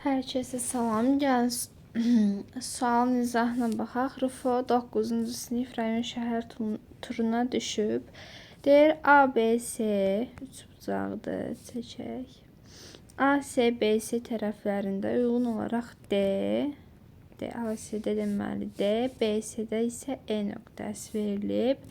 Hər kəsə salam, gəlin sual izahına baxaq. Rufo 9-cu sinif rayon şəhər turuna düşüb. Deyir ABC üçbucaqdır, çəkək. ACBC tərəflərində uyğun olaraq ACD deməli D, BC'də isə E nöqtəsi verilib.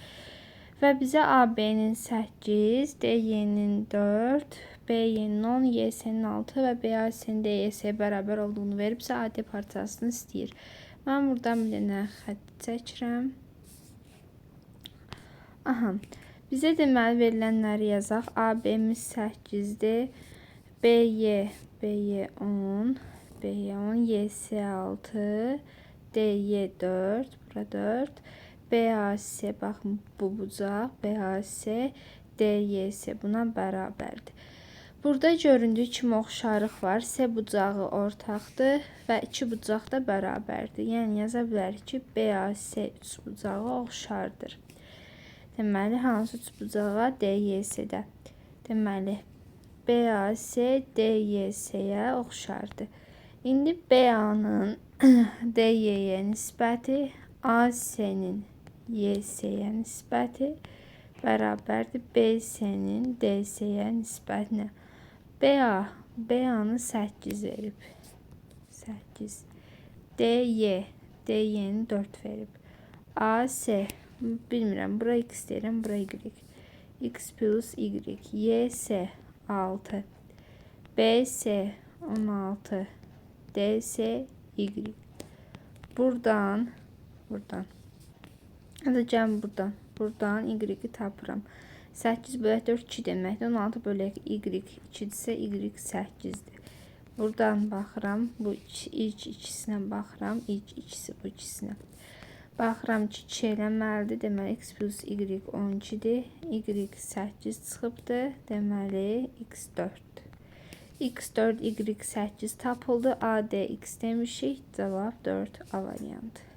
Və bizə AB-nin 8, DY-nin 4, BY-nin 10, YS-nin 6 və BAC-nin DYS-yə bərabər olduğunu veribsə, AD parçasını istəyir. Mən buradan bir dənə xətt çəkirəm. Bizə deməli verilənləri yazaq. AB-miz 8-dir. BY 10, YS 6, DY 4, bura 4. BAC, baxın bu bucaq, BAC, DYS buna bərabərdir. Burada göründüyü kimi oxşarlıq var. S bucağı ortaqdır və iki bucaq da bərabərdir. Yəni yaza bilərik ki, BAC üçbucağı oxşardır. Deməli, hansı üçbucağa? DYS-də. Deməli, BAC DYS-yə oxşardır. İndi BA-nın DY-yə nisbəti AC-nin YS-yə nisbəti bərabərdir BC-nin DC-yə nisbətinə. BA-nı 8 verib. 8. DY-ni 4 verib. AC, bilmirəm, bura X deyirəm, bura Y. X plus Y. YS 6. BC 16. DC Y. Buradan. Hadi gəlin buradan Y-i tapıram. 8 bölək 4 2 deməkdir. 16 bölək Y 2-dirsə Y 8-dir. Buradan baxıram. Bu ilk ikisinə baxıram. İlk ikisi bu ikisinə. Baxıram ki, 2 eləməlidir. Deməli, X plus Y 12-dir. Y 8 çıxıbdır. Deməli, X 4-dür. X 4, Y 8 tapıldı. AD X demişik. Cavab 4 A variantı.